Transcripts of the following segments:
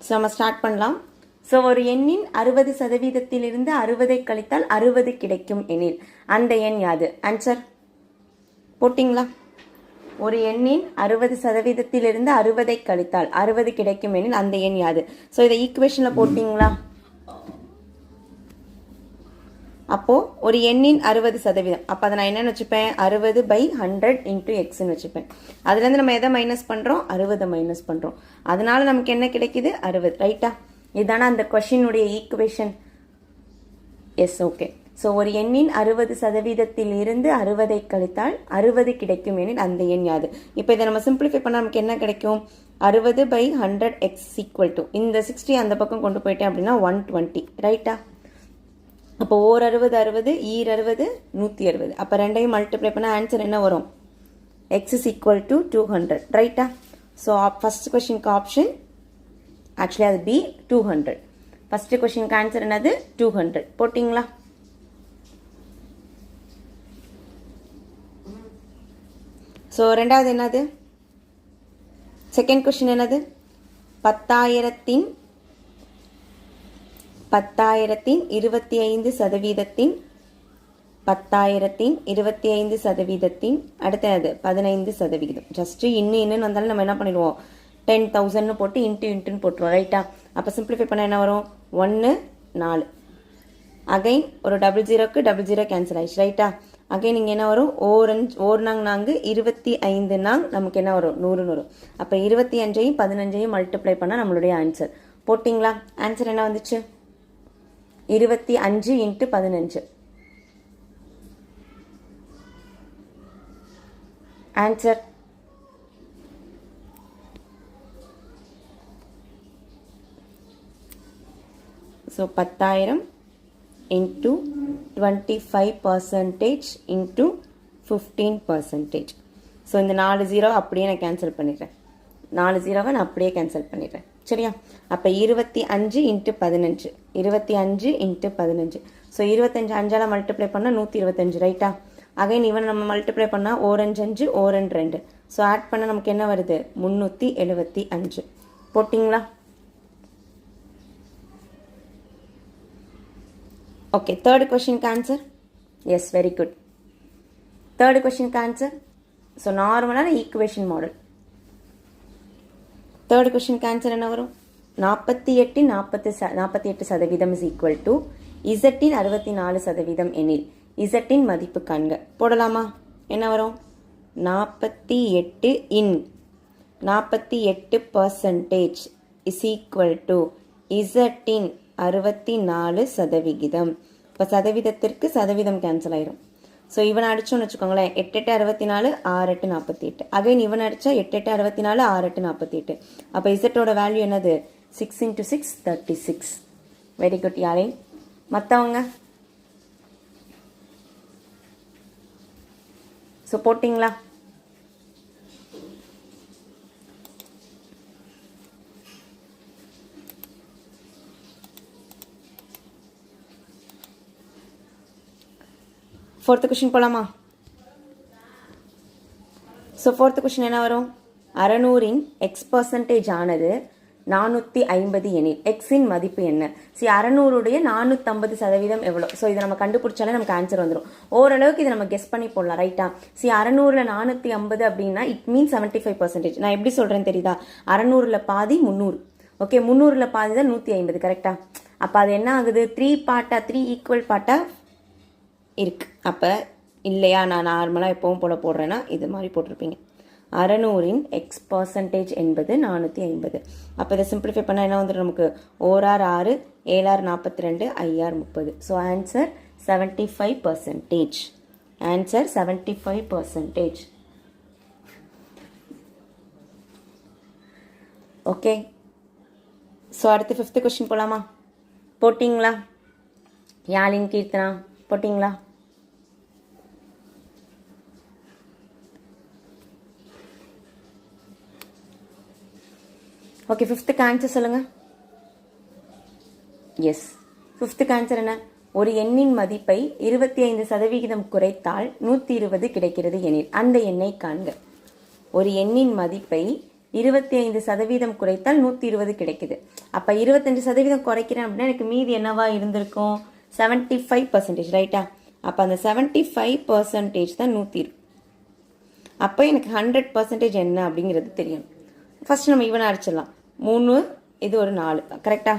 So நம்ம start பண்ணலாம். So ஒரு எண்ணின் 60% 60 கழித்தால் 60 கிடைக்கும் எனில் அந்த எண் யாது? ஆன்சர் போட்டிங்களா? ஒரு எண்ணின் 60% 60 கழித்தால் 60 கிடைக்கும் எனில் அந்த எண் யாது? ஸோ இதை ஈக்குவேஷனில் போட்டிங்களா? அப்போது ஒரு எண்ணின் 60%, அப்போ அதை நான் என்னென்னு வச்சுப்பேன்? 60/100 × எக்ஸ்ன்னு வச்சுப்பேன். அதுலேருந்து நம்ம எதை மைனஸ் பண்ணுறோம்? 60 மைனஸ் பண்ணுறோம். அதனால நமக்கு என்ன கிடைக்குது? 60. ரைட்டா? இதுதானே அந்த கொஷினுடைய ஈக்குவேஷன். Yes, okay. ஸோ ஒரு எண்ணின் 60% 60 கழித்தால் 60 கிடைக்கும் எனில் அந்த எண் யாது? இப்போ இதை நம்ம சிம்பிளிஃபை பண்ணால் நமக்கு என்ன கிடைக்கும்? 60/100 எக்ஸ் ஈக்குவல் டு இந்த 60 அந்த பக்கம் கொண்டு போயிட்டேன் அப்படின்னா 120. ரைட்டா? அப்போ ஓர் 60 60, ஈர் 60 160. அப்போ ரெண்டையும் மல்டிப்ளை பண்ணால் ஆன்சர் என்ன வரும்? X is equal to 200. ரைட்டா? ஸோ ஃபர்ஸ்ட் கொஷினுக்கு ஆப்ஷன் ஆக்சுவலி அது பி 200. ஃபர்ஸ்ட் கொஷினுக்கு ஆன்சர் என்னது? 200. போட்டிங்களா? ஸோ ரெண்டாவது என்னது? செகண்ட் கொஷின் என்னது? 10,000 25% 10,000 25% அடுத்தது 15%. ஜஸ்ட் இன்னும் வந்தாலும் நம்ம என்ன பண்ணிடுவோம்? 10,000 போட்டு இன்ட்டுன்னு போட்டுருவோம். ரைட்டா? அப்போ சிம்பிளிஃபை பண்ண என்ன வரும்? 1 4. அகைன் ஒரு 00க்கு 00 கேன்சல் ஆயிடுச்சு. ரைட்டா? அகைன் இங்கே என்ன வரும்? ஓர் நாங்கு 25 நாங் நமக்கு என்ன வரும்? 100 வரும். அப்போ 25ஐயும் 15ஐயும் மல்டிப்ளை பண்ணால் நம்மளுடைய ஆன்சர். போட்டிங்களா? ஆன்சர் என்ன வந்துச்சு? 25 × 15. Answer so 10,000 × 25% × 15%. ஸோ இந்த 4 0 அப்படியே நான் கேன்சல் பண்ணிடுறேன். 4 0 நான் அப்படியே கேன்சல் பண்ணிடுறேன். சரியா? அப்போ 25 × 15 25 × 15. ஸோ 25 5ஆல் மல்டிப்ளை பண்ணால் 125. ரைட்டா? அகைன் இவன் நம்ம மல்டிப்ளை பண்ணால் ஓரஞ்சு 5 ஓரஞ்சு 2. ஸோ ஆட் பண்ண நமக்கு என்ன வருது? 375. போட்டிங்களா? ஓகே. தேர்ட் கொஷினுக்கு answer. Yes, very good. Third கொஷினுக்கு ஆன்சர். ஸோ நார்மலான ஈக்குவேஷன் மாடல். தேர்ட் கொஷினுக்கு ஆன்சர் என்ன வரும்? 48 48% இஸ் ஈக்குவல் டு இசட்டின் 64% எனில் இசட்டின் மதிப்பு காண்க. போடலாமா? என்ன வரும்? 48 இன் 48% இஸ் ஈக்குவல் டு இசட்டின் 64%. இப்போ சதவீதத்திற்கு சதவீதம் கேன்சல் ஆயிரும். ஸோ இவனை அடிச்சோன்னு வச்சுக்கோங்களேன். 8 8 64 6 8 48. அகைன் இவன் அடிச்சா 8 8 64 6 8 48. அப்போ இசட்டோட வேல்யூ என்னது? 6 × 6 36. வெரி குட் யாரே. மற்றவங்க? ஸோ போட்டிங்களா? ஃபோர்த்து கொஷின் போகலாமா? ஸோ ஃபோர்த்து கொஷின் என்ன வரும்? 600 X% ஆனது 450 எனில் எக்ஸின் மதிப்பு என்ன? 600 450% எவ்வளோ? ஸோ இதை நம்ம கண்டுபிடிச்சாலே நமக்கு ஆன்சர் வந்துடும். ஓரளவுக்கு இதை நம்ம கெஸ் பண்ணி போடலாம். ரைட்டா? 600 450 அப்படின்னா இட் மீன்ஸ் 75%. நான் எப்படி சொல்கிறேன்னு தெரியுதா? 600 பாதி 300. ஓகே, 300 பாதி தான் 150. கரெக்டா? அப்போ அது என்ன ஆகுது? 3 பார்ட்டா 3 ஈக்குவல் பார்ட்டா இருக்கு. அப்போ இல்லையா, நான் நார்மலாக எப்பவும் போல போடுறேன்னா இது மாதிரி போட்டிருப்பீங்க. 600 X% என்பது 450. அப்போ இதை சிம்பிளிஃபை பண்ணால் என்ன வந்துடும் நமக்கு? ஓரார் 6 7 42 IR 30. So answer 75%. Answer 75%. Okay. So அடுத்து ஃபிஃப்த்து கொஸ்டின் போகலாமா? போட்டிங்களா? யாழின் கீர்த்தனா போட்டிங்களா? ஓகே, ஃபிஃப்த்துக்கு ஆன்சர் சொல்லுங்க. எஸ், ஃபிஃப்த்துக்கு ஆன்சர் என்ன? ஒரு எண்ணின் மதிப்பை 25% குறைத்தால் 120 கிடைக்கிறது எனில் அந்த எண்ணை காண்க. ஒரு எண்ணின் மதிப்பை 25% குறைத்தால் 120 கிடைக்குது. அப்போ 25% குறைக்கிறேன் அப்படின்னா எனக்கு மீதி என்னவா இருந்திருக்கும்? 75%, ரைட்டா? அப்போ அந்த 75% தான் 120. அப்போ எனக்கு 100% என்ன அப்படிங்கிறது தெரியும். ஃபர்ஸ்ட் நம்ம இவனை அடிச்சிடலாம். 3, இது ஒரு 4, கரெக்டா?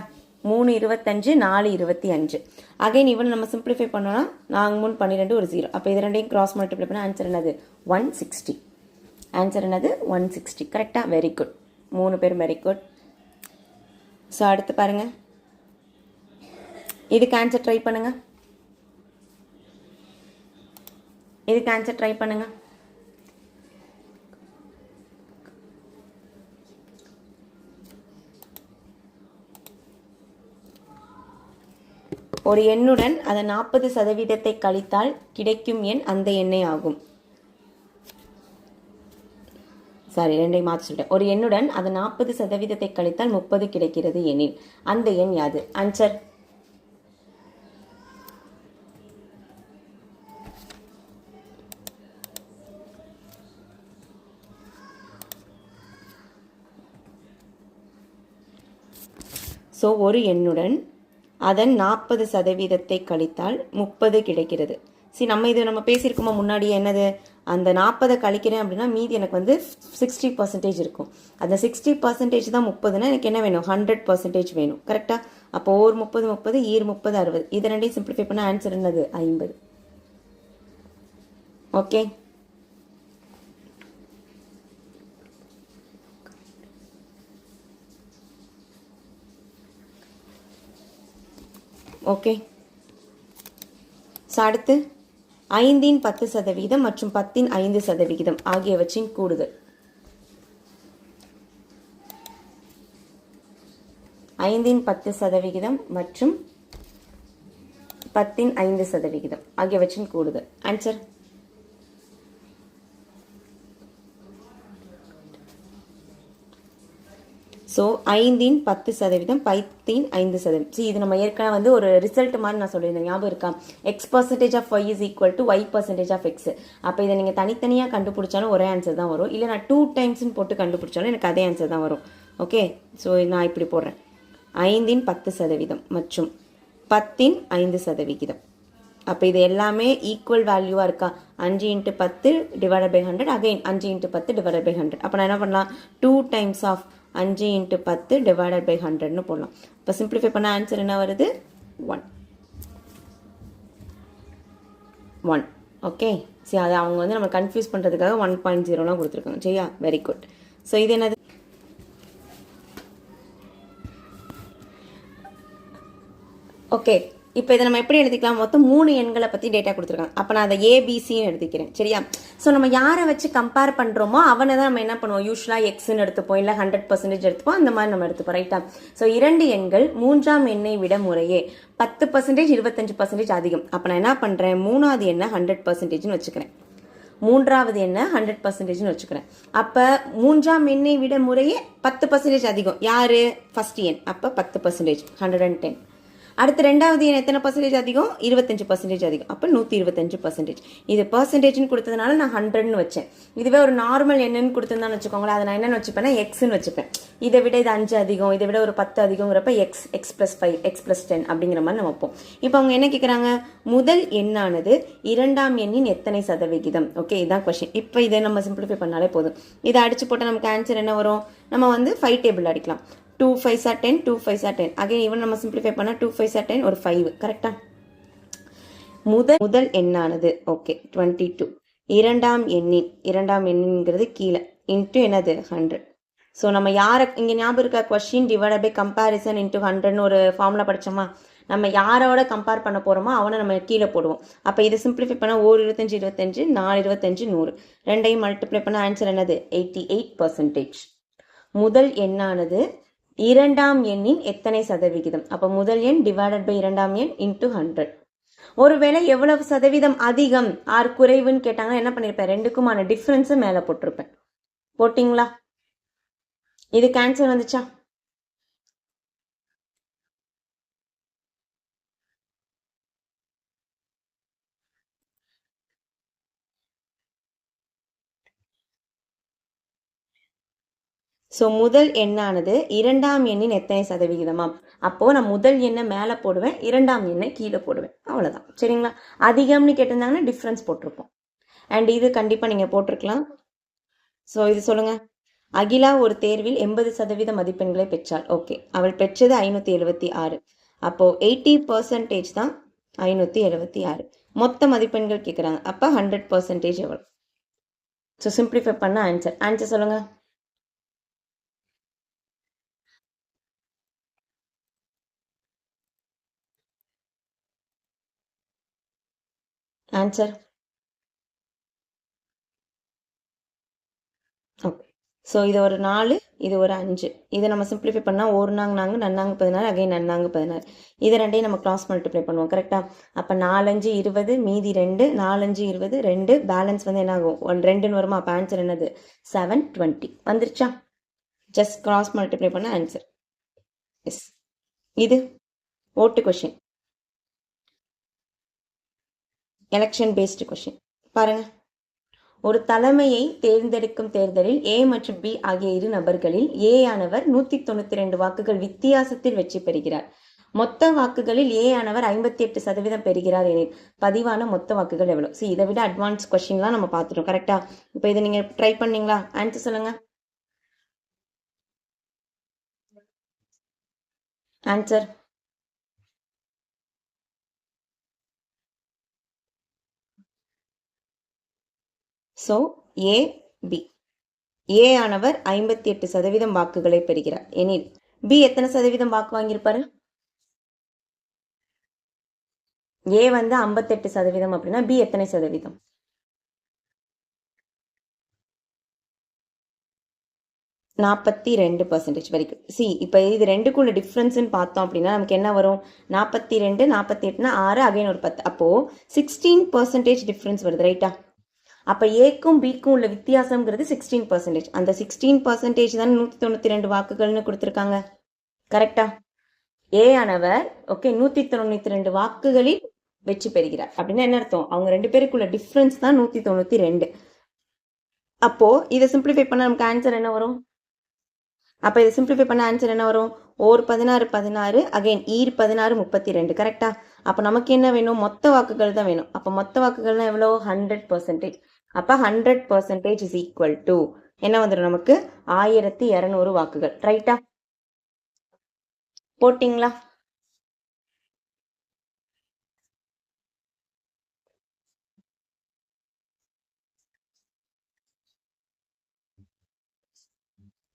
3 25, 4 25. அகைன் இவன் நம்ம சிம்பிளிஃபை பண்ணோம்னா 4 3 12 ஒரு 0. அப்போ இது ரெண்டையும் கிராஸ் மல்டிப்ளை பண்ணால் ஆன்சர் என்னது? 160. ஆன்சர் என்னது? 160. கரெக்டா? Very good. 3 பேரும் வெரி குட். ஸோ அடுத்து பாருங்க, இதுக்கு ஆன்சர் ட்ரை பண்ணுங்க. இதுக்கு ஆன்சர் ட்ரை பண்ணுங்க. ஒரு எண்ணுடன் அதன் 40% கழித்தால் கிடைக்கும் எண் அந்த எண்ணே ஆகும். சாரி, ரெண்டையும் மாற்றி சொல்லிட்டேன். ஒரு எண்ணுடன் அதன் 40% கழித்தால் 30 கிடைக்கிறது எனில் அந்த எண் யாது? ஆன்சர். ஸோ ஒரு எண்ணுடன் அதன் 40% கழித்தால் 30 கிடைக்கிறது. சரி, நம்ம பேசியிருக்கோமா முன்னாடியே? என்னது? அந்த 40 கழிக்கிறேன் அப்படின்னா மீதி எனக்கு வந்து 60% இருக்கும். அந்த 60% தான் 30னா எனக்கு என்ன வேணும்? 100% வேணும். கரெக்டா? அப்போ ஒரு 30 30, ஈர் 30 60. இது ரெண்டையும் சிம்பிளிஃபை பண்ண ஆன்சர் என்னது? 50. ஓகே. ஓகே. ஸோ அடுத்து 5 10% மற்றும் 10 5% ஆகியவற்றின் கூடுதல். 5 10% மற்றும் 10 5% ஆகியவற்றின் கூடுதல். ஆன்சர். ஸோ 5 10%, 10 5%. ஸோ இது நம்ம ஏற்கனவே வந்து ஒரு ரிசல்ட் மாதிரி நான் சொல்லியிருந்தேன், ஞாபகம் இருக்கா? X% of y is equal to y% of x. அப்போ இதை நீங்கள் தனித்தனியாக கண்டுபிடிச்சாலும் ஒரே ஆன்சர் தான் வரும். இல்லை நான் 2 டைம்ஸ்னு போட்டு கண்டுபிடிச்சாலும் எனக்கு அதே ஆன்சர் தான் வரும். ஓகே. ஸோ நான் இப்படி போடுறேன். 5 10% மற்றும் 10 5%. அப்போ இது எல்லாமே ஈக்குவல் வேல்யூவாக இருக்கா? 5 × 10 divided by 100. Again 5 × 10 divided by 100. அப்போ நான் என்ன பண்ணலாம்? 2 டைம்ஸ் ஆஃப் 5 × 10 டிவைடட் பை 100ன்னு போடலாம். இப்போ சிம்பிளிஃபை பண்ண ஆன்சர் என்ன வருது? 1. ஓகே. சரி, அதை அவங்க வந்து நம்ம கன்ஃபியூஸ் பண்ணுறதுக்காக 1.0லாம் கொடுத்துருக்காங்க. சரியா? Very good. ஸோ இது என்னது? ஓகே. இப்போ இதை நம்ம எப்படி எடுத்துக்கலாம்? மொத்தம் 3 எண்களை பற்றி டேட்டா கொடுத்துருக்காங்க. அப்போ நான் அதை ஏபிசின்னு எடுத்துக்கிறேன். சரியா? ஸோ நம்ம யாரை வச்சு கம்பேர் பண்ணுறோமோ அவனை தான் நம்ம என்ன பண்ணுவோம்? யூஸ்வலாக எக்ஸ்ன்னு எடுத்துப்போம், இல்லை 100% எடுத்துப்போம், அந்த மாதிரி நம்ம எடுத்துப்போம். ரைட்டா? ஸோ 2 எண்கள் 3ஆம் எண்ணை விட முறையே 10% 25% அதிகம். அப்போ நான் என்ன பண்ணுறேன்? 3வது எண்ணை 100%ன்னு வச்சுக்கிறேன், 3வது எண்ணை 100%ன்னு வச்சுக்கிறேன். அப்போ 3ஆம் எண்ணை விட முறையே 10% அதிகம். யாரு? ஃபர்ஸ்ட் எண். அப்போ 10%, 110. அடுத்து 2வது எண் எத்தனை பர்சன்டேஜ் அதிகம்? 25% அதிகம். அப்போ 125%. இது பர்சன்டேஜ்னு கொடுத்ததுனால நான் 100ன்னு வச்சேன். இதுவே ஒரு நார்மல் எண்ணுன்னு கொடுத்துருந்தான்னு வச்சுக்கோங்களேன், அதை நான் என்னன்னு வச்சுப்பேன்னா எக்ஸ்ன்னு வச்சுப்பேன். இதை விட இது 5 அதிகம், இதை விட ஒரு 10 அதிகங்கிறப்ப x + 5 x + 10 அப்படிங்கிற மாதிரி நம்ம வைப்போம். இப்போ அவங்க என்ன கேட்குறாங்க? முதல் எண்ணானது 2ஆம் எண்ணின் எத்தனை சதவிகிதம்? ஓகே, இதுதான் கொஸ்டின். இப்போ இதை நம்ம சிம்பிளிஃபை பண்ணாலே போதும். இதை அடிச்சு போட்டால் நமக்கு ஆன்சர் என்ன வரும்? நம்ம வந்து 5 டேபிள் அடிக்கலாம். 2 5s are 10, 2 5s are 10. Again இவன் நம்ம சிம்பிளிஃபை பண்ணா 2 5s are 10, ஒரு 5. கரெக்டா? முதல் எண்ணானது ஓகே 22. இரண்டாம் எண்ணின்ங்கிறது கீழே இன்ட்டு என்னது? 100. ஸோ நம்ம யாரை இங்கே ஞாபகம் இருக்கா? Question divide by comparison into 100ன்னு ஒரு ஃபார்முலா படித்தோமா? நம்ம யாரோட கம்பேர் பண்ண போகிறோமோ அவனை நம்ம கீழே போடுவோம். அப்போ இதை சிம்பிளிஃபை பண்ணால் 1 25 25, 4 25 100. ரெண்டையும் மல்டிப்ளை பண்ண ஆன்சர் என்னது? 88%. முதல் எண்ணானது 2ஆம் எண்ணின் எத்தனை சதவிகிதம்? அப்போ முதல் எண் டிவைடட் பை 2ஆம் எண் இன்ட்டு 100. ஒருவேளை எவ்வளவு சதவீதம் அதிகம் ஆர் குறைவுன்னு கேட்டாங்கன்னா என்ன பண்ணியிருப்பேன்? ரெண்டுக்குமான டிஃப்ரென்ஸை மேலே போட்டிருப்பேன். போட்டிங்களா? இதுக்கு ஆன்சர் வந்துச்சா? ஸோ முதல் எண்ணானது இரண்டாம் எண்ணின் எத்தனை சதவிகிதமாம். அப்போ நான் முதல் எண்ணை மேலே போடுவேன், இரண்டாம் எண்ணை கீழே போடுவேன், அவ்வளோதான். சரிங்களா? அதிகம்னு கேட்டிருந்தாங்கன்னா டிஃப்ரென்ஸ் போட்டிருப்போம். அண்ட் இது கண்டிப்பாக நீங்கள் போட்டிருக்கலாம். ஸோ இது சொல்லுங்க. அகிலா ஒரு தேர்வில் 80% மதிப்பெண்களை பெற்றாள். ஓகே, அவள் பெற்றது 576. அப்போ 80% தான் 576. மொத்த மதிப்பெண்கள் கேட்குறாங்க. அப்போ 100% எவ்வளோ? ஸோ சிம்பிளிஃபை பண்ண ஆன்சர் சொல்லுங்க. ஆன்சர். ஓகே, ஸோ இது ஒரு 4, இது ஒரு 5. இதை நம்ம சிம்பிளிஃபை பண்ணால் ஒரு நாங்க நன்னாங்க 16, அகைன் நன்னாங்க 16. இதை ரெண்டையும் நம்ம கிராஸ் மல்டிப்ளை பண்ணுவோம். கரெக்டாக? அப்போ 4 5 20, மீதி 2, 4 5 20, 2, பேலன்ஸ் வந்து என்ன ஆகும்? 2ன்னு வருமா? அப்போ ஆன்சர் என்னது? 720 வந்துருச்சா? ஜஸ்ட் கிராஸ் மல்டிப்ளை பண்ண ஆன்சர். எஸ். இது ஓட்டு கொஷின், எலெக்ஷன் பேஸ்டு கொஷின். பாருங்க. ஒரு தலைமையை தேர்ந்தெடுக்கும் தேர்தலில் ஏ மற்றும் பி ஆகிய இரு நபர்களில் ஏ ஆனவர் 192 வாக்குகள் வித்தியாசத்தில் வெற்றி பெறுகிறார். மொத்த வாக்குகளில் ஏ ஆனவர் 58% பெறுகிறார் எனில் பதிவான மொத்த வாக்குகள் எவ்வளோ? சி, இதை விட அட்வான்ஸ் கொஸ்டின்லாம் நம்ம பார்த்துட்டோம். கரெக்டா? இப்போ இதை நீங்க ட்ரை பண்ணீங்களா? ஆன்சர் சொல்லுங்க. ஆன்சர். ஸோ ஏ பி. ஏ ஆனவர் 58% வாக்குகளை பெறுகிறார் எனில் பி எத்தனை சதவீதம் வாக்கு வாங்கியிருப்பாரு? ஏ வந்து 58% அப்படின்னா பி எத்தனை சதவீதம்? 42%. வரைக்கும். சி, இப்போ இது ரெண்டுக்குள்ள டிஃப்ரென்ஸ்ன்னு பார்த்தோம் அப்படின்னா நமக்கு என்ன வரும்? 42, 48னா 6, அகைன் ஒரு 10. அப்போ 16% டிஃப்ரென்ஸ் வருது. ரைட்டா? அப்போ ஏக்கும் பிக்கும் உள்ள வித்தியாசம்ங்கிறது 16%. அந்த 16% தான் 192 வாக்குகள்னு கொடுத்துருக்காங்க. கரெக்டா? ஏ ஆனவர் ஓகே 192 வாக்குகளில் வெற்றி பெறுகிறார் அப்படின்னா என்ன அர்த்தம்? அவங்க ரெண்டு பேருக்குள்ள டிஃப்ரென்ஸ் தான் 192. அப்போ இதை சிம்பிளிஃபை பண்ண நமக்கு ஆன்சர் என்ன வரும்? அப்போ இதை சிம்பிளிஃபை பண்ண ஆன்சர் என்ன வரும்? ஓர் 16 16, அகைன் ஈர் 16 32. கரெக்டா? அப்போ நமக்கு என்ன வேணும்? மொத்த வாக்குகள் தான் வேணும். அப்போ மொத்த வாக்குகள்னா எவ்வளோ? 100%. அப்போ 100% இஸ் ஈக்குவல் டு என்ன வந்துடும் நமக்கு? 1200 வாக்குகள். ரைட்டா? போட்டிங்களா?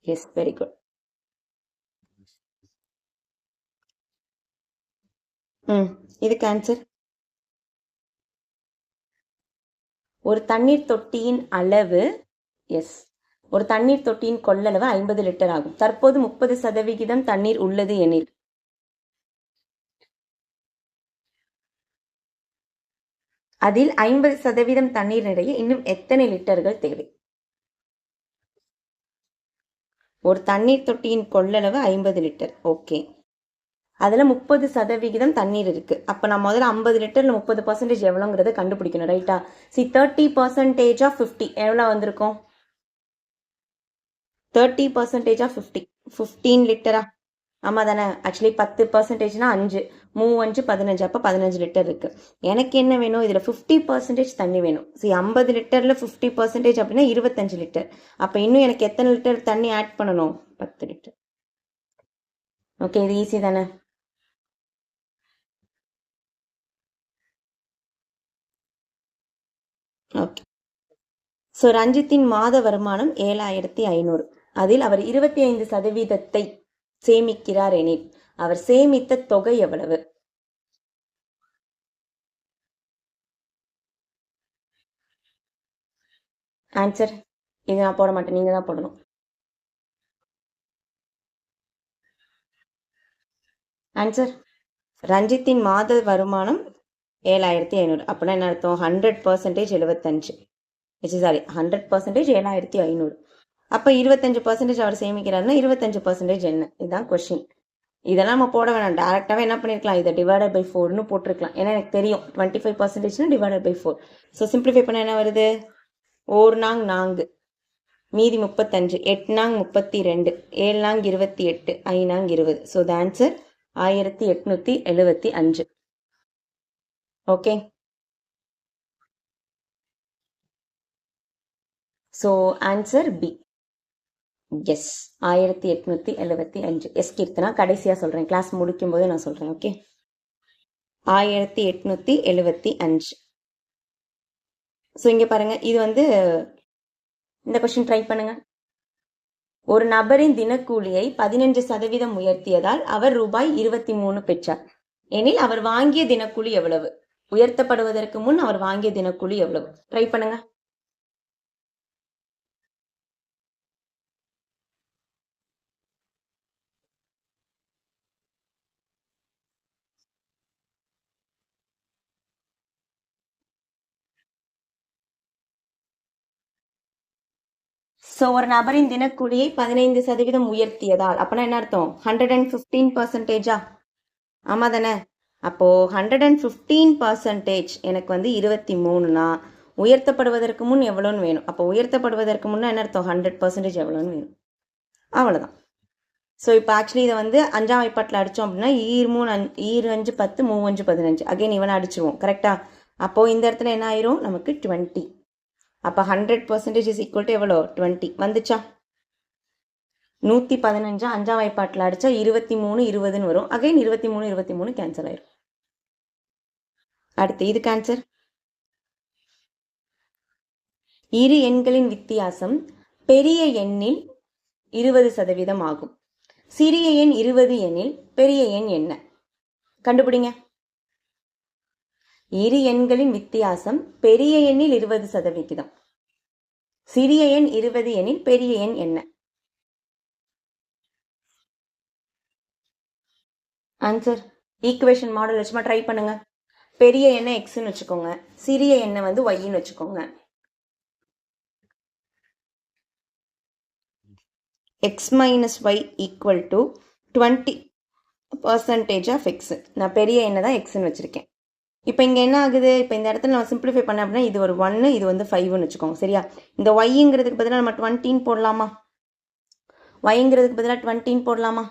Yes, very good. இதுக்கு ஆன்சர். ஒரு தண்ணீர் தொட்டியின் அளவு, எஸ், ஒரு தண்ணீர் தொட்டியின் கொள்ளளவு 50 லிட்டர் ஆகும். தற்போது 30% தண்ணீர் உள்ளது எனில் அதில் 50% தண்ணீர் நிறைய இன்னும் எத்தனை லிட்டர்கள் தேவை? ஒரு தண்ணீர் தொட்டியின் கொள்ளளவு 50 லிட்டர். ஓகே, அதில் 30% தண்ணீர் இருக்கு. அப்போ நான் முதல்ல 50 லிட்டர்ல 30% எவ்வளோங்கிறத கண்டுபிடிக்கணும். ரைட்டா? சி, 30% ஆஃப் 50 எவ்வளோ வந்திருக்கும்? 30% ஆஃப் 50 15 லிட்டரா? ஆமாம் தானே? ஆக்சுவலி 10%னா 5, 3 5 15. அப்போ 15 லிட்டர் இருக்கு. எனக்கு என்ன வேணும்? இதில் 50% தண்ணி வேணும். சரி, 50 லிட்டரில் 50% அப்படின்னா 25 லிட்டர். அப்போ இன்னும் எனக்கு எத்தனை லிட்டர் தண்ணி ஆட் பண்ணணும்? 10 லிட்டர். ஓகே, இது ஈஸி தானே? ஓகே. ஸோ ரஞ்சித்தின் மாத வருமானம் 7500. அதில் அவர் 25% சேமிக்கிறார் எனில் அவர் சேமித்த தொகை எவ்வளவு? ஆன்சர். இது நான் போட மாட்டேன், நீங்க தான் போடணும். ஆன்சர். ரஞ்சித்தின் மாத வருமானம் 7500. அப்படின்னா என்ன அர்த்தம்? 100% 75. சாரி, 100% 7500. அப்போ 25% அவர் சேமிக்கிறாருன்னா 25% என்ன? இதுதான் கொஸ்டின். இதெல்லாம் நம்ம போட வேணாம், டேரெக்டாகவே என்ன பண்ணிருக்கலாம்? இதை டிவைடட் பை 4ன்னு போட்டிருக்கலாம். ஏன்னா எனக்கு தெரியும் 25% டிவைடட் பை 4. ஸோ சிம்பிளிஃபை பண்ண என்ன வருது? ஓர் நாங் 4, மீதி 35, 8 நாங் 32, 7 நாங் 28, 5 நாங் 20. So the answer 1875. Okay, so answer B. Yes, 1875. Yes Keerthana, கடைசியாக சொல்கிறேன், கிளாஸ் முடிக்கும் போது நான் சொல்கிறேன். ஓகே, 1875. ஸோ இங்கே பாருங்க, இது வந்து இந்த கொஸ்டின் ட்ரை பண்ணுங்க. ஒரு நபரின் தினக்கூலியை 15% உயர்த்தியதால் அவர் ரூபாய் 23 பெற்றார் எனில் அவர் வாங்கிய தினக்கூலி எவ்வளவு? உயர்த்தப்படுவதற்கு முன் அவர் வாங்கிய தினக்கூலி எவ்வளவு? ட்ரை பண்ணுங்க. ஸோ ஒரு நபரின் தினக்கூலியை 15% உயர்த்தியதால் அப்பனா என்ன அர்த்தம்? 115%. ஆமா தானே? அப்போ 115% எனக்கு வந்து 23னா உயர்த்தப்படுவதற்கு முன் எவ்வளோன்னு வேணும். அப்போ உயர்த்தப்படுவதற்கு முன்னே என்ன அர்த்தம்? 100% எவ்வளோன்னு வேணும். அவ்வளோதான். ஸோ இப்போ ஆக்சுவலி இதை வந்து 5ஆம் வாய்ப்பாட்டில் அடித்தோம் அப்படின்னா 2 5 10 3 5 15. அகைன் இவனை அடிச்சிருவோம். கரெக்டா? அப்போது இந்த இடத்துல என்ன ஆயிரும்? நமக்கு 20. அப்போ 100% இஸ் ஈக்குவல் டு எவ்வளோ? 20 வந்துச்சா? 115 5ஆம் வாய்ப்பாட்டில் அடித்தா 23 20ன்னு வரும். அகைன் 23 23 கேன்சல் ஆயிரும். அடுத்து இது கேன்சர். இரு எண்களின் வித்தியாசம் பெரிய எண்ணில் 20% ஆகும். சிறிய எண் 20 எண்ணில் பெரிய எண் என்ன? கண்டுபிடிங்க. இரு எண்களின் வித்தியாசம் பெரிய எண்ணில் 20%. சிறிய எண் 20 எண்ணில் பெரிய எண் என்ன? ஆன்சர் ஈக்குவேஷன் மாடல் வச்சுமா ட்ரை பண்ணுங்க. பெரிய எண்ணை எக்ஸ்ன்னு வச்சுக்கோங்க, சிறிய எண்ணை வந்து ஒய்ன்னு வச்சுக்கோங்க. X minus Y equal to 20% of X. நான் பெரிய எண்ணை தான் எக்ஸ்ன்னு வச்சிருக்கேன். இப்போ இங்கே என்ன ஆகுது? இப்போ இந்த இடத்துல நம்ம சிம்பிளிஃபை பண்ண அப்படின்னா இது ஒரு 1, இது வந்து 5ன்னு வச்சுக்கோங்க. சரியா? இந்த ஒய்ங்கிறதுக்கு பதிலாக நம்ம 20 போடலாமா? ஒய்ங்கிறதுக்கு பதிலாக 20 போடலாமா?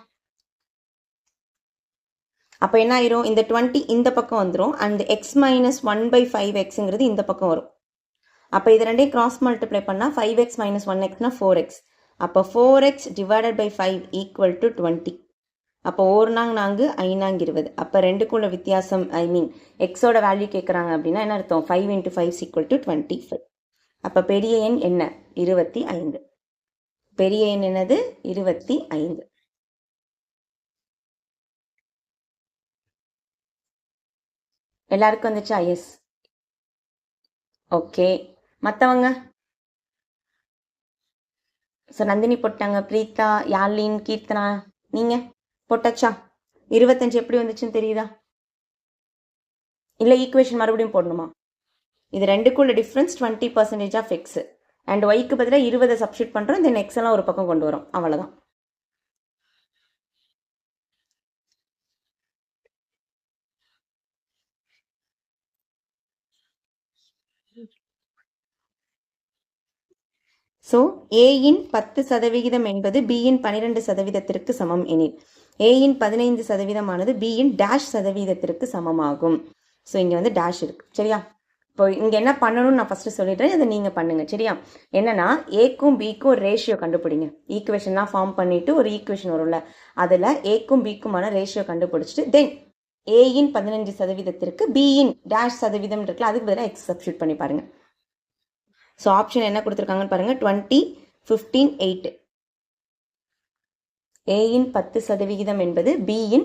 அப்போ என்ன ஆயிரும்? இந்த 20 இந்த பக்கம் வந்துடும். அண்ட் எக்ஸ் மைனஸ் 1/5xங்கிறது இந்த பக்கம் வரும். அப்போ இது ரெண்டையும் கிராஸ் மல்டிப்ளை பண்ணால் 5x மைனஸ் 1xனா 4x. அப்போ 4x divided by 5 equal to 20. அப்போ 1 நாங் 4 5 நாங் 20. அப்போ ரெண்டுக்குள்ள வித்தியாசம், ஐ மீன் எக்ஸோட வேல்யூ கேட்குறாங்க அப்படின்னா என்ன அர்த்தம்? 5 × 5 ஈக்குவல் டு 25. அப்போ பெரிய எண் என்ன? 25. பெரிய எண் என்னது? 25. எல்லாருக்கும் வந்துச்சா? எஸ். ஓகே, மற்றவங்க? ஸோ நந்தினி போட்டாங்க, பிரீதா, யாழின், கீர்த்தனா, நீங்கள் போட்டாச்சா? 25 எப்படி வந்துச்சுன்னு தெரியுதா? இல்லை ஈக்குவேஷன் மறுபடியும் போடணுமா? இது ரெண்டுக்குள்ள டிஃப்ரென்ஸ் 20% ஆஃப் எக்ஸ். அண்ட் ஒய்க்கு பதிலாக 20 சப்ஸ்டியூட் பண்ணுறோம். தென் எக்ஸ் எல்லாம் ஒரு பக்கம் கொண்டு வரோம். அவ்வளோதான். ஸோ ஏயின் 10% என்பது பியின் 12%த்திற்கு சமம் எனில் ஏயின் 15% பியின் டேஷ் சதவீதத்திற்கு சமமாகும். ஸோ இங்கே வந்து டேஷ் இருக்கு. சரியா? இப்போ இங்கே என்ன பண்ணணும்னு நான் ஃபர்ஸ்ட் சொல்லிடுறேன், அதை நீங்கள் பண்ணுங்க. சரியா? என்னன்னா ஏக்கும் பிக்கும் ஒரு ரேஷியோ கண்டுபிடிங்க. ஈக்குவேஷன்லாம் ஃபார்ம் பண்ணிட்டு ஒரு ஈக்குவேஷன் வரும்ல, அதில் ஏக்கும் பிக்குமான ரேஷியோ கண்டுபிடிச்சிட்டு தென் ஏயின் 15%த்திற்கு பியின் டேஷ் சதவீதம் இருக்குல்ல, அதுக்கு பதிலாக எக்ஸ் சப்ஸ்டியூட் பண்ணி பாருங்க. ஸோ ஆப்ஷன் என்ன கொடுத்துருக்காங்கன்னு பாருங்க. 20, 15, 8. ஏயின் 10% என்பது பியின்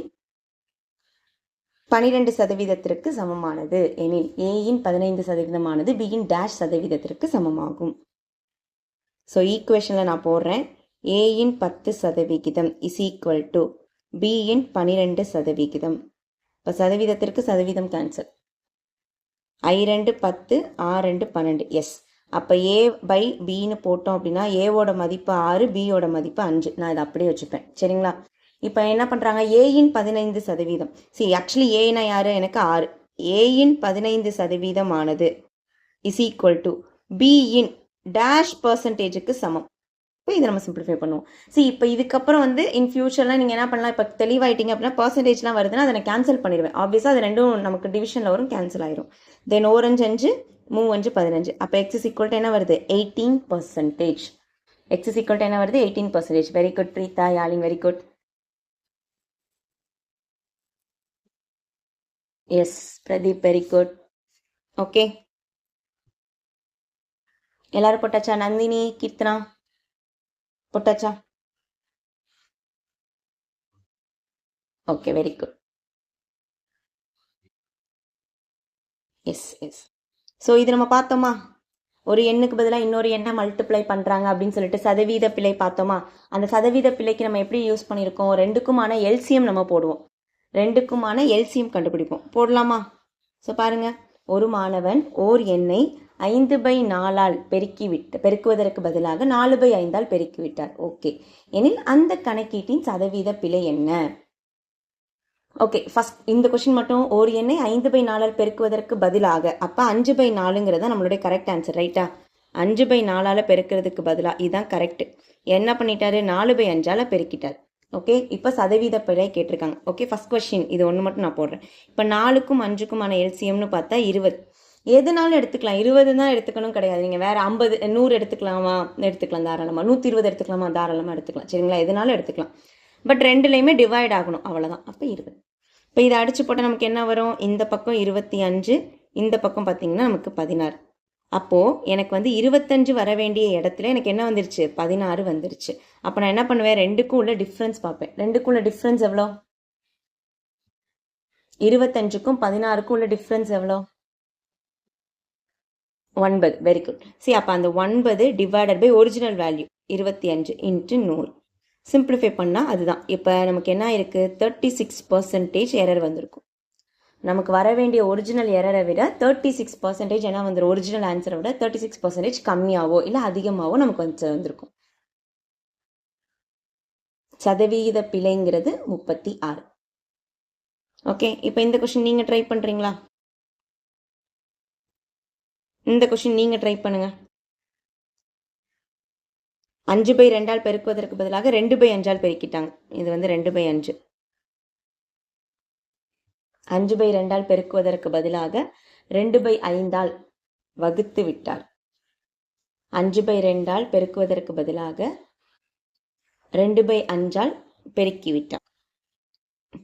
12%த்திற்கு சமமானது எனில் ஏயின் 15% பியின் டேஷ் சதவீதத்திற்கு சமமாகும். ஸோ ஈக்குவேஷனில் நான் போடுறேன். ஏயின் 10% இஸ் ஈக்குவல் டு பியின் 12%. இப்போ சதவீதத்திற்கு சதவீதம் கேன்சல். I2 10, R2 12. எஸ். அப்போ ஏ பை பின்னு போட்டோம் அப்படின்னா ஏவோட மதிப்பு 6, பியோட மதிப்பு 5. நான் இதை அப்படியே வச்சுப்பேன். சரிங்களா? இப்போ என்ன பண்ணுறாங்க? ஏயின் 15%. சரி, ஆக்சுவலி ஏனா யார்? எனக்கு 6. ஏயின் 15% ஆனது இஸ் ஈக்குவல் டு பியின் டேஷ் பர்சன்டேஜுக்கு சமம். இப்போ இதை நம்ம சிம்பிளிஃபை பண்ணுவோம். சரி, இப்போ இதுக்கப்புறம் வந்து இன் ஃபியூச்சர்லாம் நீங்கள் என்ன பண்ணலாம், இப்போ தெளிவாயிட்டீங்க அப்படின்னா பர்சன்டேஜ்லாம் வருதுன்னா அதை நான் கேன்சல் பண்ணிடுவேன். ஆப்வியஸாக அது ரெண்டும் நமக்கு டிவிஷனில் வரும், கேன்சல் ஆயிரும். தென் 1 5 5 3 5 15. அப்போ எக்ஸ் இஸ் ஈக்குவல் டு என்ன வருது, 18%. எக்ஸ் இஸ் ஈக்குவல் டு என்ன வருது, 18%. Very good Preetha, Yazhin, very good. Yes Pradeep, very good. Okay, எல்லாரும் போட்டாச்சா? நந்தினி, கீர்த்தனா போட்டாச்சா? Okay, very good. Yes yes. So இது நம்ம பார்த்தோமா, ஒரு எண்ணுக்கு பதிலாக இன்னொரு எண்ணை மல்டிப்ளை பண்ணுறாங்க அப்படின்னு சொல்லிட்டு சதவீத பிழை பார்த்தோமா. அந்த சதவீத பிழைக்கு நம்ம எப்படி யூஸ் பண்ணியிருக்கோம், ரெண்டுக்குமான எல்சிஎம் நம்ம போடுவோம். ரெண்டுக்குமான எல்சிஎம் கண்டுபிடிப்போம். போடலாமா? ஸோ பாருங்க, ஒரு மாணவன் ஓர் எண்ணை 5/4 பெருக்குவதற்கு பதிலாக 4/5 பெருக்கிவிட்டார். ஓகே, எனில் அந்த கணக்கீட்டின் சதவீத பிழை என்ன? ஓகே, ஃபர்ஸ்ட் இந்த கொஸ்டின் மட்டும் ஒரு எண்ணை 5/4 பெருக்குவதற்கு பதிலாக, அப்போ 5/4ங்கிறத நம்மளுடைய கரெக்ட் ஆன்சர், ரைட்டா? 5/4 பெருக்கிறதுக்கு பதிலாக இதுதான் கரெக்ட். என்ன பண்ணிட்டாரு, 4/5 பெருக்கிட்டார். ஓகே, இப்போ சதவீத பிழை கேட்டிருக்காங்க. ஓகே, ஃபர்ஸ்ட் கொஸ்டின் இது ஒன்று மட்டும் நான் போடுறேன். இப்போ 4க்கும் 5க்குமான எல்சிஎம்னு பார்த்தா 20. எதுனாலும் எடுத்துக்கலாம், 20 தான் எடுத்துக்கணும் கிடையாது. நீங்கள் வேற 50 100 எடுத்துக்கலாமா, எடுத்துக்கலாம் தாராளமாக. 120 எடுத்துக்கலாமா, தாராளமாக எடுத்துக்கலாம். சரிங்களா, எதுனாலும் எடுத்துக்கலாம். பட் ரெண்டுலேயுமே டிவைட் ஆகணும், அவ்வளோதான். அப்போ 20. இப்போ இதை அடிச்சு போட்டால் நமக்கு என்ன வரும், இந்த பக்கம் 25, இந்த பக்கம் பார்த்தீங்கன்னா நமக்கு 16. அப்போது எனக்கு வந்து 25 வர வேண்டிய இடத்துல எனக்கு என்ன வந்துருச்சு, 16 வந்துருச்சு. அப்போ நான் என்ன பண்ணுவேன், ரெண்டுக்கும் உள்ள டிஃப்ரென்ஸ் பார்ப்பேன். ரெண்டுக்கும் உள்ள டிஃப்ரென்ஸ் எவ்வளோ, 25க்கும் 16க்கும் உள்ள டிஃப்ரென்ஸ் எவ்வளோ, 9. Very good. சரி, அப்போ அந்த 9 divided by original value 25 into 100 simplify பண்ணால் அதுதான். இப்போ நமக்கு என்ன இருக்குது, 36% எரர் வந்திருக்கும். நமக்கு வர வேண்டிய ஒரிஜினல் எரரை விட 36% என்ன வந்துடும், ஒரிஜினல் ஆன்சரை விட 36% கம்மியாவோ இல்லை அதிகமாகவோ நமக்கு வந்திருக்கும். சதவீத பிழைங்கிறது 36. ஓகே, இப்போ இந்த கொஸ்டின் நீங்கள் ட்ரை பண்ணுறீங்களா? இந்த கொஸ்டின் நீங்கள் ட்ரை பண்ணுங்க. 5/2 பெருக்குவதற்கு பதிலாக 2/5 பெருக்கிட்டாங்க. இது வந்து 2/5. 5/2 பெருக்குவதற்கு பதிலாக 2/5 வகுத்து விட்டார். 5/2 பெருக்குவதற்கு பதிலாக 2/5 பெருக்கிவிட்டார்.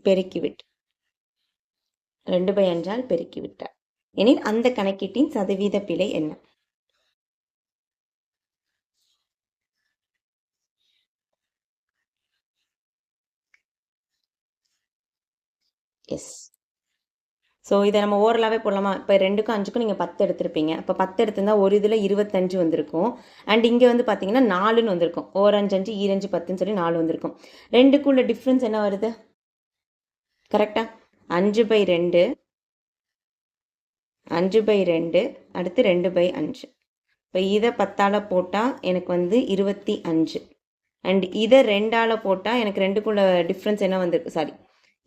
2/5 பெருக்கிவிட்டார். எனில் அந்த கணக்கீட்டின் சதவீத பிழை என்ன? எஸ். ஸோ இதை நம்ம ஓரலாகவே போடலாமா? இப்போ 2க்கும் 5க்கும் நீங்கள் 10 எடுத்திருப்பீங்க. அப்போ 10 எடுத்திருந்தா ஒரு இதில் 25 வந்திருக்கும். அண்ட் இங்கே வந்து பார்த்தீங்கன்னா 4ன்னு வந்திருக்கும். 1 5 5 2 5 10ன்னு சொல்லி 4 வந்திருக்கும். ரெண்டுக்குள்ள டிஃப்ரென்ஸ் என்ன வருது, கரெக்டா? 5/2 அடுத்து 2/5. இப்போ இதை 10ஆல் போட்டால் எனக்கு வந்து 25. அண்ட் இதை 2ஆல் போட்டால் எனக்கு ரெண்டுக்குள்ள டிஃப்ரென்ஸ் என்ன வந்திருக்கு, சாரி,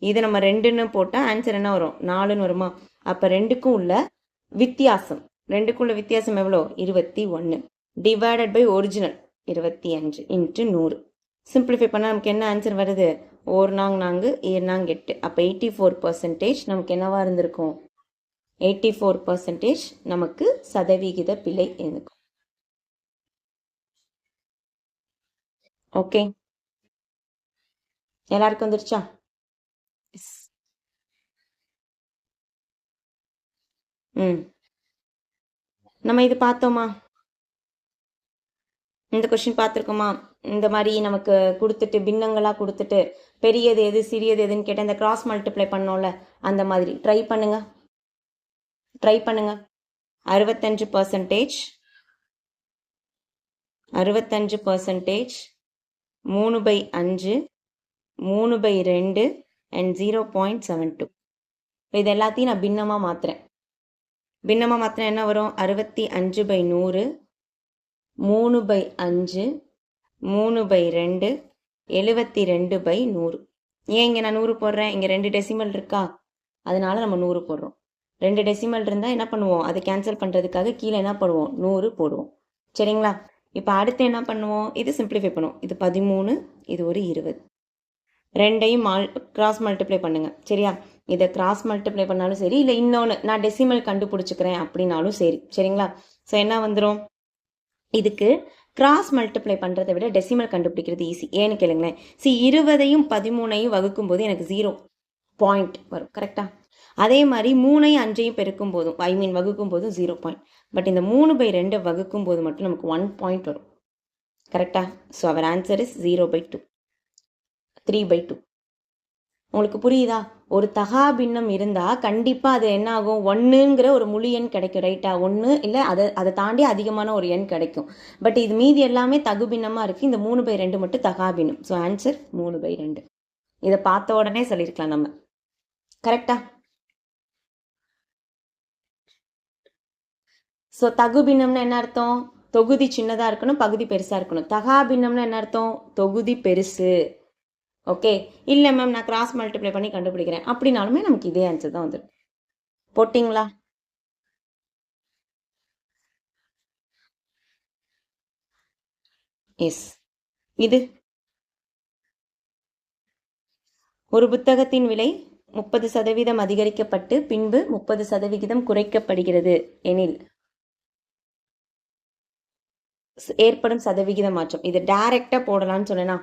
இதை நம்ம 2ன்னு போட்டால் ஆன்சர் என்ன வரும், 4ன்னு வருமா? அப்போ ரெண்டுக்கும் உள்ள வித்தியாசம் எவ்வளோ, 21 divided by original 25 into 100 simplify பண்ணால் நமக்கு என்ன ஆன்சர் வருது, 1 4 4 7 4 8. அப்போ 84% நமக்கு என்னவா இருந்திருக்கும், 84% நமக்கு சதவிகித பிழை இருக்கும். ஓகே, எல்லாருக்கும் வந்துருச்சா? நம்ம இது பார்த்தோமா, இந்த கொஸ்டின் பார்த்துருக்கோமா? இந்த மாதிரி நமக்கு கொடுத்துட்டு பின்னங்களாக கொடுத்துட்டு பெரியது எது சிறியது எதுன்னு கேட்டால் இந்த கிராஸ் மல்டிப்ளை பண்ணோம்ல, அந்த மாதிரி ட்ரை பண்ணுங்க 65% 3/5 3/2 அண்ட் 0.72. இது எல்லாத்தையும் நான் பின்னமாக மாற்றுறேன். என்ன வரும், 65/100 3/5 3/2 72/100. ஏன் இங்கே நான் 100 போடுறேன், இங்கே 2 டெசிமல் இருக்கா, அதனால நம்ம 100 போடுறோம். 2 டெசிமல் இருந்தால் என்ன பண்ணுவோம், அதை கேன்சல் பண்ணுறதுக்காக கீழே என்ன பண்ணுவோம், 100 போடுவோம். சரிங்களா? இப்போ அடுத்து என்ன பண்ணுவோம், இது சிம்பிளிஃபை பண்ணுவோம். இது 13, இது ஒரு 20. ரெண்டையும் கிராஸ் மல்டிப்ளை பண்ணுங்க. சரியா? இதை கிராஸ் மல்டிப்ளை பண்ணாலும் சரி, இல்லை இன்னொன்று நான் டெசிமல் கண்டுபிடிச்சிக்கிறேன் அப்படின்னாலும் சரி. சரிங்களா? ஸோ என்ன வந்துடும், இதுக்கு கிராஸ் மல்டிப்ளை பண்ணுறதை விட டெசிமல் கண்டுபிடிக்கிறது ஈஸி. ஏன்னு கேளுங்களேன். 20ஐயும் 13ஐயும் வகுக்கும் போது எனக்கு 0 பாயிண்ட் வரும். கரெக்டா? அதே மாதிரி 3ஐயும் 5ஐயும் பெருக்கும் போதும் வகுக்கும் போதும் 0 பாயிண்ட். பட் இந்த 3/2 வகுக்கும் போது மட்டும் நமக்கு 1 பாயிண்ட் வரும். கரெக்டா? ஸோ அவர் ஆன்சர் இஸ் 0/2, 3/2. உங்களுக்கு புரியுதா? ஒரு தகா பின்னம் இருந்தால் கண்டிப்பாக அது என்ன ஆகும், 1ங்கிற ஒரு முழு எண் கிடைக்கும். ரைட்டா? 1 இல்லை அதை தாண்டி அதிகமான ஒரு எண் கிடைக்கும். பட் இது மீதி எல்லாமே தகு பின்னமாக இருக்குது. இந்த 3/2 மட்டும் தகா பின்னம். So answer 3/2. இதை பார்த்த உடனே சொல்லியிருக்கலாம் நம்ம. கரெக்டா? ஸோ தகு பின்னம்னா என்ன அர்த்தம், தொகுதி சின்னதாக இருக்கணும், பகுதி பெருசாக இருக்கணும். தகா பின்னம்னா என்ன அர்த்தம், தொகுதி பெருசு. ஓகே, இல்லை மேம் நான் கிராஸ் மல்டிப்ளை பண்ணி கண்டுபிடிக்கிறேன் அப்படின்னாலுமே நமக்கு இதே ஆன்சர் தான் வந்துடும். போட்டிங்களா? எஸ். இது ஒரு புத்தகத்தின் விலை 30% அதிகரிக்கப்பட்டு பின்பு 30% குறைக்கப்படுகிறது எனில் ஏற்படும் சதவிகித மாற்றம். இது டைரக்டா போடலாம்னு சொன்னா,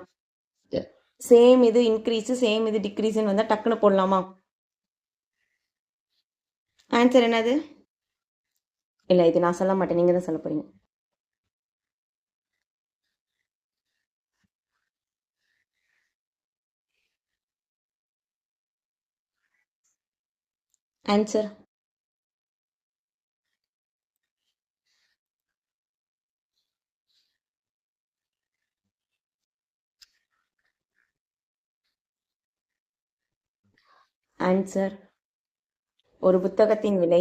சேம் இது இன்க்ரீஸ் சேம் இது டிக்ரீஸ்ன்னு வந்தா டக்குன்னு போடலாமா? ஆன்சர் என்னது? இல்லை, இது நான் சொல்ல மாட்டேன், நீங்க தான் சொல்ல போறீங்க. ஆன்சர் ஆன்சர் ஒரு புத்தகத்தின் விலை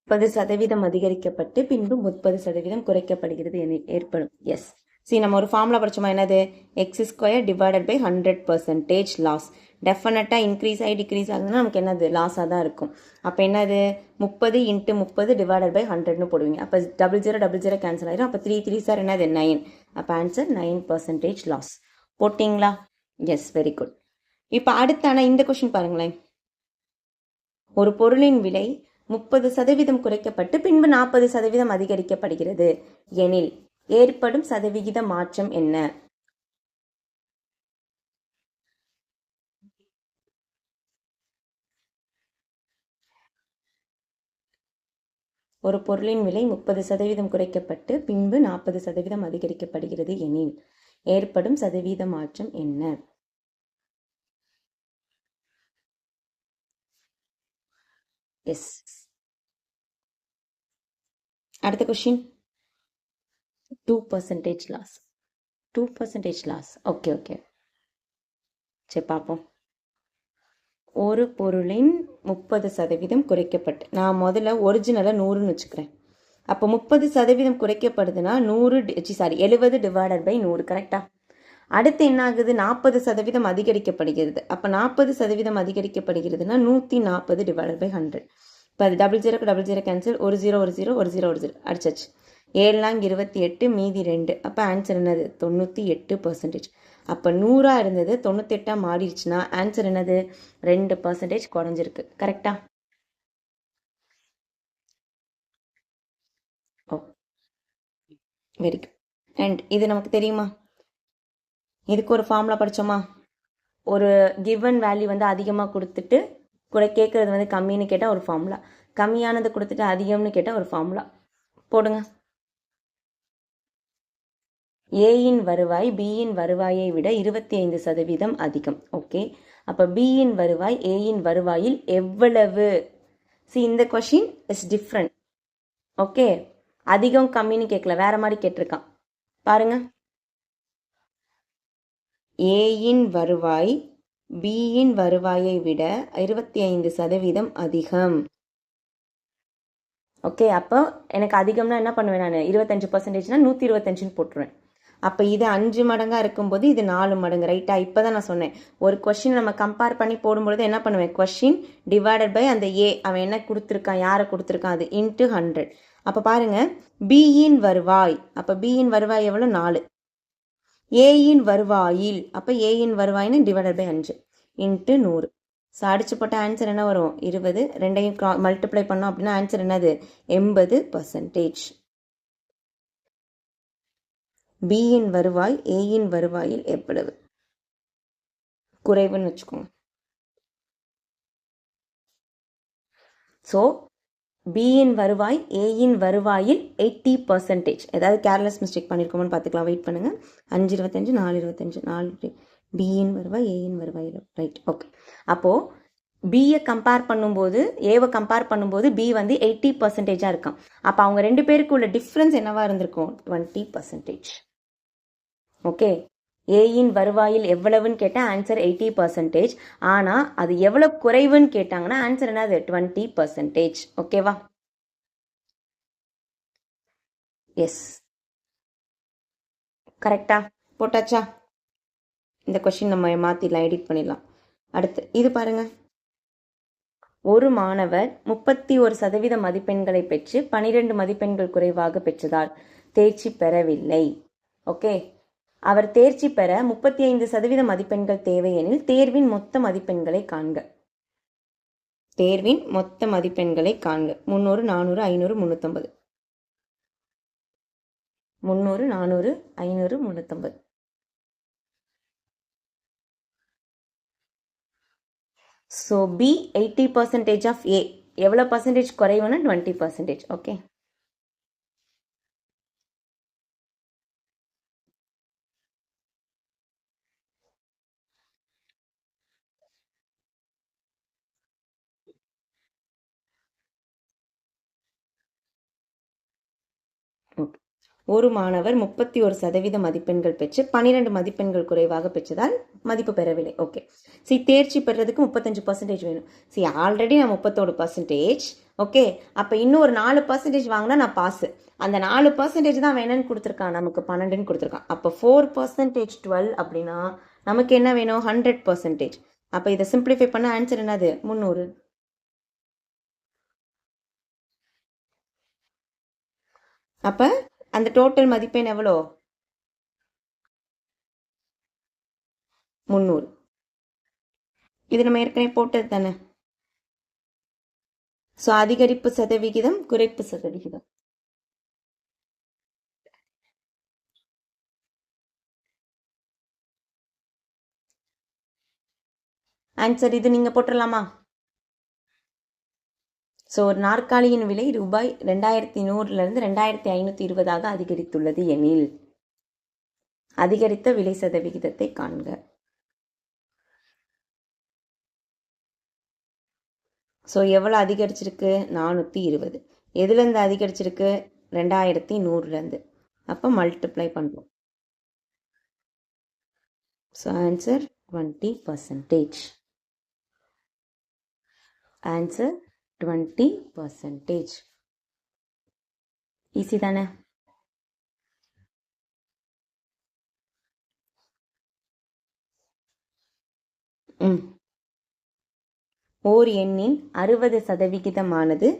30% அதிகரிக்கப்பட்டு பின்பு 30% குறைக்கப்படுகிறது என ஏற்படும். எஸ். சரி, நம்ம ஒரு ஃபார்முலா படிச்சோமா, என்னது, x² டிவைடட் பை 100% லாஸ். டெஃபினட்டாக இன்க்ரீஸ் ஆகி டிக்ரீஸ் ஆகுதுன்னா நமக்கு என்னது, லாஸாக தான் இருக்கும். அப்போ என்னது, 30 × 30 டிவைடட் பை 100ன்னு போடுவீங்க. அப்போ 00 கேன்சல் ஆயிரும். அப்போ 3 3 சார் என்னது, 9. அப்போ ஆன்சர் 9% லாஸ். போட்டிங்களா? Yes, very good. இப்போ அடுத்தான இந்த கொஸ்டின் பாருங்களேன். ஒரு பொருளின் விலை 30% குறைக்கப்பட்டு பின்பு 40% அதிகரிக்கப்படுகிறது எனில் ஏற்படும் சதவிகித மாற்றம் என்ன? ஒரு பொருளின் விலை 30% குறைக்கப்பட்டு பின்பு 40% அதிகரிக்கப்படுகிறது எனில் ஏற்படும் சதவீத மாற்றம் என்ன? எஸ். அடுத்த question, 2% loss. 2% loss. Okay okay, சரி பார்ப்போம். ஒரு பொருளின் 30% குறைக்கப்பட்டு, நான் முதல்ல ஒரிஜினலை 100ன்னு வச்சுக்கிறேன். அப்போ 30% குறைக்கப்படுதுன்னா 70 டிவைடட் பை 100. கரெக்டா? அடுத்து என்ன ஆகுது, 40% அதிகரிக்கப்படுகிறது. அப்போ 40% அதிகரிக்கப்படுகிறதுனா 140 டிவைடட் பை 100. இப்போ அது 00 கேன்சல், 1 0 1 0 1 0 1 0 அடிச்சாச்சு. 7 28 மீதி 2. அப்போ ஆன்சர் என்னது, 98%. அப்போ 100 இருந்தது 98 மாறிடுச்சுன்னா ஆன்சர் என்னது, 2% குறைஞ்சிருக்கு. கரெக்டா? ஓ, வெரி குட். அண்ட் இது நமக்கு தெரியுமா, இதுக்கு ஒரு ஃபார்முலா படித்தோமா, ஒரு கிவன் வேல்யூ வந்து அதிகமாக கொடுத்துட்டு கேட்குறது வந்து கம்மின்னு கேட்டால் ஒரு ஃபார்முலா, கம்மியானது கொடுத்துட்டு அதிகம்னு கேட்டால் ஒரு ஃபார்முலா. போடுங்க. ஏயின் வருவாய் பியின் வருவாயை விட 25% அதிகம். ஓகே, அப்போ பியின் வருவாய் ஏயின் வருவாயில் எவ்வளவு? இந்த கொஷின் இஸ் டிஃப்ரெண்ட். ஓகே, அதிகம் கம்மின்னு கேட்கல, வேற மாதிரி கேட்டிருக்கான் பாருங்க. ஏயின் வருவாய் பியின் வருவாயை விட 25% அதிகம். ஓகே, அப்போ எனக்கு அதிகம்னா என்ன பண்ணுவேன், நான் 25%னா 125ன்னு போட்டுருவேன். அப்போ இது 5 மடங்காக இருக்கும்போது இது 4 மடங்கு. ரைட்டா? இப்போ தான் நான் சொன்னேன், ஒரு கொஸ்டின் நம்ம கம்பேர் பண்ணி போடும்பொழுது என்ன பண்ணுவேன், கொஸ்டின் டிவைடட் பை அந்த ஏ, அவன் என்ன கொடுத்துருக்கான், யாரை கொடுத்துருக்கான், அது இன்ட்டு 100. அப்போ பாருங்க, பியின் வருவாய், அப்போ பியின் வருவாய் எவ்வளோ 4, ஏயின் வருவாயில், அப்போ ஏயின் வருவாயின்னு டிவைடட் பை 5 இன்ட்டு 100. ஸோ அடிச்சு போட்ட ஆன்சர் என்ன வரும்? 20. ரெண்டையும் மல்டிப்ளை பண்ணோம் அப்படின்னா ஆன்சர் என்னது? 80%. பியின் வருவாய் ஏயின் வருவாயில் எவ்வளவு குறைவுன்னு வச்சுக்கோங்க. ஸோ பியின் வருவாய் ஏயின் வருவாயில் 80%. ஏதாவது கேர்லெஸ் மிஸ்டேக் பண்ணியிருக்கோம்னு பார்த்துக்கலாம். வெயிட் பண்ணுங்க. 5 25 4 25 4 பியின் வருவாய் ஏயின் வருவாய், ரைட், ஓகே. அப்போது பியை கம்பேர் பண்ணும்போது ஏவை கம்பேர் பண்ணும்போது பி வந்து 80%ஆக இருக்கான். அப்போ அவங்க 2 பேருக்கு உள்ள டிஃப்ரென்ஸ் என்னவா இருந்திருக்கும்? 20%. ஓகே, ஏயின் வருவாயில் எவ்வளவுன்னு கேட்டால் ஆன்சர் 80%. ஆனால் அது எவ்வளவு குறைவுன்னு கேட்டாங்கன்னா ஆன்சர் என்னது? 20%. ஓகேவா? எஸ், கரெக்டா போட்டாச்சா? இந்த கொஸ்டின் நம்ம மாற்றிடலாம், எடிட் பண்ணிடலாம். அடுத்து இது பாருங்க. ஒரு மாணவர் 31% மதிப்பெண்களை பெற்று 12 மதிப்பெண்கள் குறைவாக பெற்றதால் தேர்ச்சி பெறவில்லை. ஓகே, அவர் தேர்ச்சி பெற 35% மதிப்பெண்கள் தேவையெனில் தேர்வின் மொத்த மதிப்பெண்களை காண்க. தேர்வின் மொத்த மதிப்பெண்களை காண்க. 300 400 500 350. 300 400 500 350. ஸோ பி 80% ஆஃப் ஏ எவ்வளோ பர்சன்டேஜ் குறைவுன்னா 20%. ஓகே, ஒரு மாணவர் 31% மதிப்பெண்கள் பெற்று 12 மதிப்பெண்கள் குறைவாக பெற்றதால் மதிப்பு பெறவில்லை. ஓகே, சி தேர்ச்சி பெறதுக்கு 35% வேணும். சி ஆல்ரெடி நான் 30%. ஓகே, அப்போ இன்னும் ஒரு 4% வாங்கினா நான் பாஸ். அந்த 4% தான் வேணும்னு கொடுத்துருக்கான், நமக்கு 12ன்னு கொடுத்துருக்கான். அப்போ 4% 12 அப்படின்னா நமக்கு என்ன வேணும்? 100%. அப்போ இதை சிம்பிளிஃபை பண்ண ஆன்சர் என்னது? 300. அப்போ அந்த டோட்டல் மதிப்பெண் எவ்வளோ? 300. இது நம்ம ஏற்கனவே போட்டது தானே. ஸோ அதிகரிப்பு சதவிகிதம் குறைப்பு சதவிகிதம். ஆன்சர் இது நீங்க போட்டுடலாமா? ஸோ ஒரு நாற்காலியின் விலை ரூபாய் 2100 2520 அதிகரித்துள்ளது எனில் அதிகரித்த விலை சதவிகிதத்தை காண்க. ஸோ எவ்வளோ அதிகரிச்சிருக்கு? 420. எதுலேருந்து அதிகரிச்சிருக்கு? 2100. அப்போ மல்டிப்ளை பண்ணுறோம். So answer 20%. ஆன்சர் 20%. ஈஸி தானே? ஓர் எண்ணின் 60%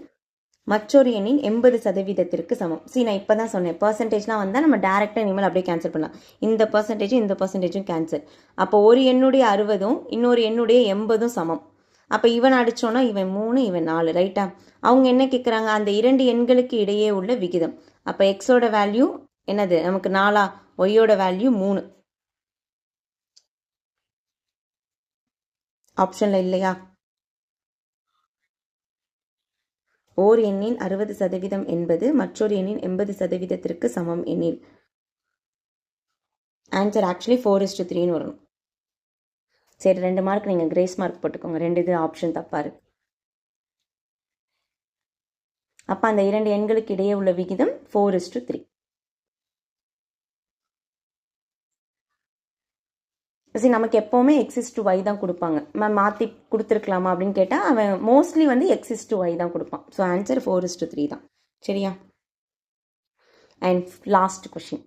மற்றொரு எண்ணின் 80% சமம். நான் இப்போ தான் சொன்னேன், பர்சன்டேஜ்லாம் வந்தால் நம்ம டேரெக்டாக இனிமேல் அப்படியே கேன்சல் பண்ணலாம். இந்த பர்சன்டேஜும் கேன்சல். அப்போ ஒரு எண்ணுடைய 60 இன்னொரு எண்ணுடைய 80 சமம். அப்போ இவன் அடித்தோன்னா இவன் 3 இவன் 4, ரைட்டா? அவங்க என்ன கேட்குறாங்க? அந்த 2 எண்களுக்கு இடையே உள்ள விகிதம். அப்போ எக்ஸோட வேல்யூ என்னது? நமக்கு 4, ஒய்யோட வேல்யூ 3. ஆப்ஷனில் இல்லையா? ஓர் எண்ணின் 60% என்பது மற்றொரு எண்ணின் 80% சமம் எனில் ஆன்சர் ஆக்சுவலி 4:3 வரணும். சரி, 2 மார்க் நீங்கள் கிரேஸ் மார்க் போட்டுக்கோங்க. 2 இது ஆப்ஷன் தப்பா இருக்கு. அப்போ அந்த 2 எண்களுக்கு இடையே உள்ள விகிதம் 4:3. சரி, நமக்கு எப்போவுமே x:y தான் கொடுப்பாங்க. மேம் மாற்றி கொடுத்துருக்கலாமா அப்படின்னு கேட்டால் அவன் மோஸ்ட்லி வந்து x:y தான் கொடுப்பான். ஸோ ஆன்சர் 4:3 தான். சரியா? And last question.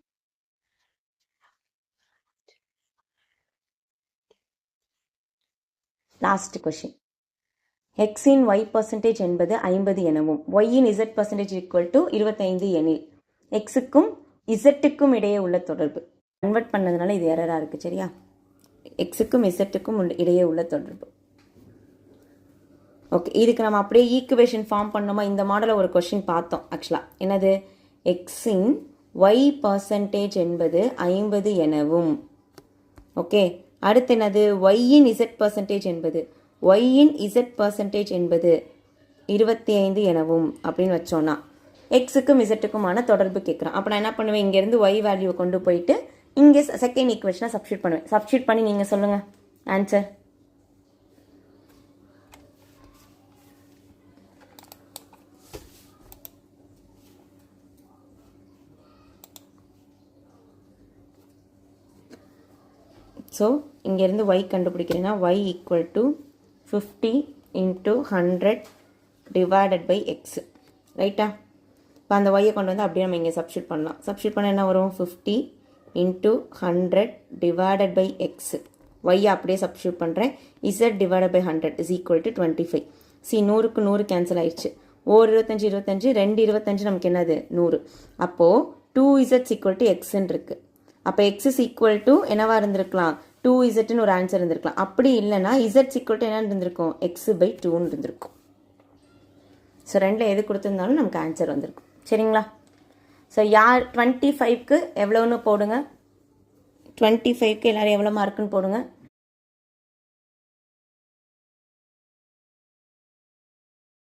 எக்ஸின் ஒய் பர்சன்டேஜ் என்பது 50 எனவும் ஒய்யின் இசட் பர்சன்டேஜ் ஈக்குவல் டு 25 எனில் எக்ஸுக்கும் இசட்டுக்கும் இடையே உள்ள தொடர்பு. கன்வெர்ட் பண்ணதுனால இது எரராக இருக்குது சரியா. எக்ஸுக்கும் இசட்டுக்கும் இடையே உள்ள தொடர்பு. ஓகே, இதுக்கு நம்ம அப்படியே ஈக்குவேஷன் ஃபார்ம் பண்ணோமா. இந்த மாடலில் ஒரு கொஷின் பார்த்தோம் ஆக்சுவலாக. என்னது? எக்ஸின் ஒய் பர்சன்டேஜ் என்பது 50 எனவும். ஓகே, அடுத்து என்னது? ஒய்யின் இசட் பர்சன்டேஜ் என்பது ஒய்யின் இசட் பர்சன்டேஜ் என்பது 25 எனவும் அப்படின்னு வச்சோன்னா எக்ஸுக்கும் இசட்டுக்குமான தொடர்பு கேட்குறேன். அப்போ நான் என்ன பண்ணுவேன்? இங்கேருந்து ஒய் வேல்யூவை கொண்டு போயிட்டு இங்கே செகண்ட் ஈக்குவேஷனை சப்ஸ்டியூட் பண்ணுவேன். சப்ஸ்டியூட் பண்ணி நீங்கள் சொல்லுங்கள் ஆன்சர். ஸோ இங்கேருந்து ஒய் கண்டுபிடிக்கிறேன்னா y equal to 50 × 100 divided by x. ரைட்டா? இப்போ அந்த ஒய்யை கொண்டு வந்து அப்படியே நம்ம இங்கே சப்ஸ்டியூட் பண்ணலாம். சப்ஸ்டியூட் பண்ண என்ன வரும்? 50 × 100 டிவைடட் பை எக்ஸ். ஒய்யை அப்படியே சப்ஸ்டியூட் பண்ணுறேன். Z divided by 100 is equal to 25. C 100க்கு 100 கேன்சல் ஆயிடுச்சு. 25 25 2 25 நமக்கு என்னது? 100. அப்போது 2z ஈக்குவல் டு எக்ஸ்ன்னு இருக்குது. அப்போ எக்ஸ் இஸ் ஈக்குவல் டு என்னவாக இருந்திருக்கலாம்? 2zன்னு ஒரு ஆன்சர் இருந்திருக்கலாம். அப்படி இல்லைன்னா இசட் ஈக்குவல் டு என்ன இருந்திருக்கும்? x/2ன்னு இருந்திருக்கும். ஸோ ரெண்டில் எது கொடுத்துருந்தாலும் நமக்கு ஆன்சர் வந்திருக்கும். சரிங்களா? ஸோ யார் 25க்கு எவ்வளோன்னு போடுங்க. 25க்கு எல்லோரும் எவ்வளோ மார்க்குன்னு போடுங்க.